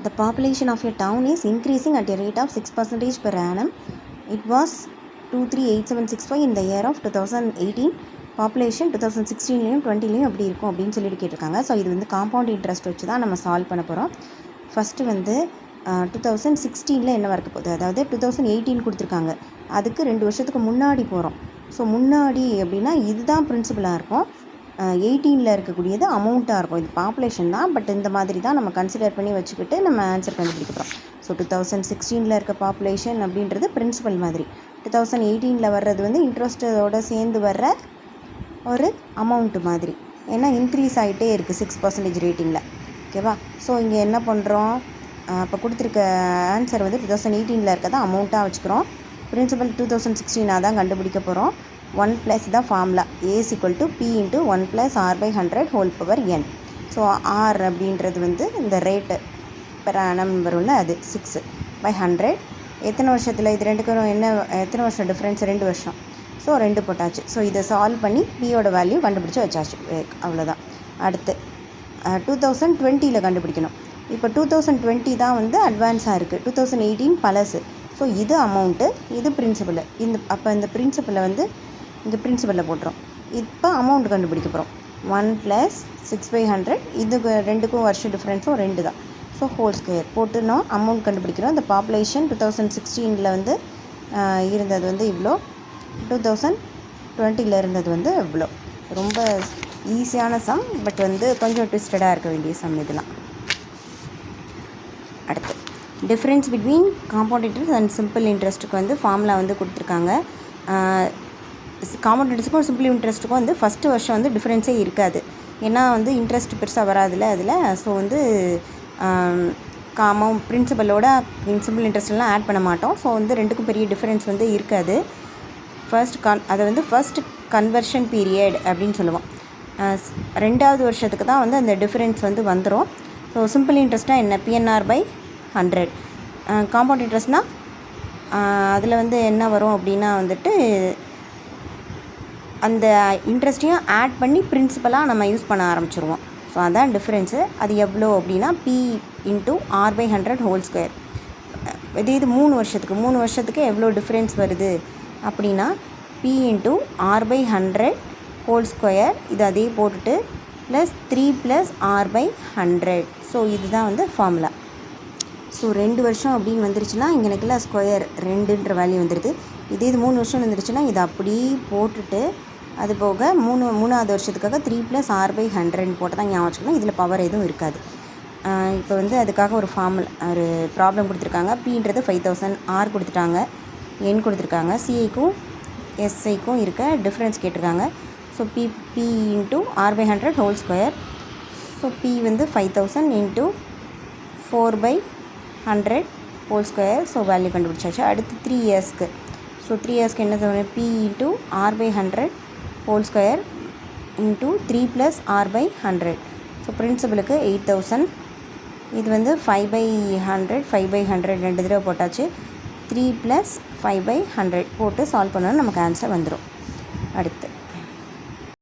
The population of a town is increasing at a rate of 6% per annum. It was 238765 in the year of 2018. Population 2016லேயும் 20லேயும் எப்படி இருக்கும் அப்படின்னு சொல்லிட்டு கேட்டிருக்காங்க. So இது வந்து காம்பவுண்ட் இன்ட்ரெஸ்ட் வச்சு தான் நம்ம சால்வ் பண்ண போகிறோம். ஃபஸ்ட்டு வந்து 2016 என்ன இருக்க போகுது, அதாவது 2018 கொடுத்துருக்காங்க, அதுக்கு 2 வருஷத்துக்கு முன்னாடி போகிறோம். ஸோ முன்னாடி அப்படின்னா இதுதான் பிரின்சிபலாக இருக்கும், 18ல் இருக்கக்கூடியது அமௌண்ட்டாக இருக்கும். இது பாப்புலேஷன் தான், பட் இந்த மாதிரி தான் நம்ம கன்சிடர் பண்ணி வச்சுக்கிட்டு நம்ம ஆன்சர் கண்டுபிடிக்க போகிறோம். ஸோ 2016ல் இருக்க பாப்புலேஷன் அப்படின்றது பிரின்சிபல் மாதிரி, 2018ல் வர்றது வந்து இன்ட்ரெஸ்ட்டோடு சேர்ந்து வர்ற ஒரு அமௌண்ட்டு மாதிரி. ஏன்னா இன்க்ரீஸ் ஆகிட்டே இருக்குது 6% ரேட்டிங்கில். ஓகேவா? ஸோ இங்கே என்ன பண்ணுறோம், இப்போ கொடுத்துருக்க ஆன்சர் வந்து 2018ல் இருக்கதான் அமௌண்ட்டாக வச்சுக்கிறோம். பிரின்சிபல் 2016 தான் கண்டுபிடிக்க போகிறோம். 1+ தான் formula, A = P × 1 + R/100 n. So R அப்படின்றது வந்து இந்த ரேட்டு பெர் ஆனம் வரும்ல, அது 6/100. எத்தனை வருஷத்தில் இது ரெண்டுக்கும் எத்தனை வருஷம் டிஃப்ரென்ஸ்? 2 வருஷம். ஸோ 2 போட்டாச்சு. ஸோ இதை சால்வ் பண்ணி பியோட வேல்யூ கண்டுபிடிச்சி வச்சாச்சு, அவ்வளோதான். அடுத்து 2020ல் கண்டுபிடிக்கணும். இப்போ 2020 தான் வந்து அட்வான்ஸாக இருக்குது, 2018 பழசு. ஸோ இது அமௌண்ட்டு, இது பிரின்சிபல். அப்போ இந்த பிரின்சிபலை வந்து இங்கே பிரின்சிபலில் போட்டுரும். இப்போ அமௌண்ட் கண்டுபிடிக்க போகிறோம். 1 + 6/100, இதுக்கு ரெண்டுக்கும் வருஷம் டிஃப்ரென்ஸும் 2 தான். ஸோ ஹோல் ஸ்கொயர் போட்டு நான் அமௌண்ட் கண்டுபிடிக்கிறோம். இந்த பாப்புலேஷன் 2016ல் வந்து இருந்தது வந்து இவ்வளோ, 2020ல் இருந்தது வந்து இவ்வளோ. ரொம்ப ஈஸியான சம், பட் வந்து கொஞ்சம் ட்விஸ்டடாக இருக்க வேண்டிய சம் இதெல்லாம். அடுத்து difference between compound interest and simple இன்ட்ரெஸ்ட்டுக்கு வந்து ஃபார்முலா வந்து கொடுத்துருக்காங்க. காம்பவுண்ட் இன்ட்ரெஸ்ட்டுக்கும் சிம்பிள் இன்ட்ரெஸ்ட்டுக்கும் வந்து ஃபஸ்ட்டு வருஷம் வந்து டிஃப்ரென்ஸே இருக்காது, ஏன்னா வந்து இன்ட்ரெஸ்ட் பெருசாக வராதுல்ல அதில். ஸோ வந்து பிரின்சிபலோட சிம்பிள் இன்ட்ரெஸ்ட்லாம் ஆட் பண்ண மாட்டோம். ஸோ வந்து ரெண்டுக்கும் பெரிய டிஃப்ரென்ஸ் வந்து இருக்காது. அதை வந்து ஃபர்ஸ்ட் கன்வர்ஷன் பீரியட் அப்படின்னு சொல்லுவோம். 2வது வருஷத்துக்கு தான் வந்து அந்த டிஃப்ரென்ஸ் வந்து வந்துடும். ஸோ சிம்பிள் இன்ட்ரெஸ்ட்னால் என்ன, PNR/100. காம்பவுண்ட் இன்ட்ரெஸ்ட்னால் அதில் வந்து என்ன வரும் அப்படின்னா வந்துட்டு அந்த இன்ட்ரெஸ்ட்டையும் ஆட் பண்ணி பிரின்சிபலாக நம்ம யூஸ் பண்ண ஆரம்பிச்சிருவோம். ஸோ அதான் டிஃப்ரென்ஸு. அது எவ்வளோ அப்படின்னா P × R/100 இது 3 வருஷத்துக்கு எவ்வளோ டிஃப்ரென்ஸ் வருது அப்படின்னா P × R/100 இது அதே போட்டுட்டு +3 + R/100. ஸோ இதுதான் வந்து ஃபார்முலா. ஸோ 2 வருஷம் அப்படின்னு வந்துருச்சுன்னா இங்கே எனக்குலாம் ஸ்கொயர் 2ன்ற வேல்யூ வந்துடுது. இது 3 வருஷம் வந்துருச்சுன்னா இதை அப்படியே போட்டுட்டு அது போக 3வது வருஷத்துக்காக 3 + R/100 போட்டு தான் ஞாபகம் வச்சுக்கணும். இதில் பவர் எதுவும் இருக்காது. இப்போ வந்து அதுக்காக ஒரு ப்ராப்ளம் கொடுத்துருக்காங்க. Pன்றது 5000, R கொடுத்துட்டாங்க, N கொடுத்துருக்காங்க, CIக்கும் SIக்கும் இருக்க டிஃப்ரென்ஸ் கேட்டிருக்காங்க. So P × R/100. So P வந்து 5000 × 4/100 2. ஸோ வேல்யூ கண்டுபிடிச்சாச்சு. அடுத்து 3 இயர்ஸ்க்கு. ஸோ 3 இயர்ஸ்க்கு என்ன சொல்லுங்கள், P × R/100 × 3 + R/100. ஸோ பிரின்சிபலுக்கு 8000, இது வந்து 5/100 2 தடவை போட்டாச்சு. 3 + 5/100 போட்டு சால்வ் பண்ணணும், நமக்கு ஆன்சர் வந்துடும். அடுத்து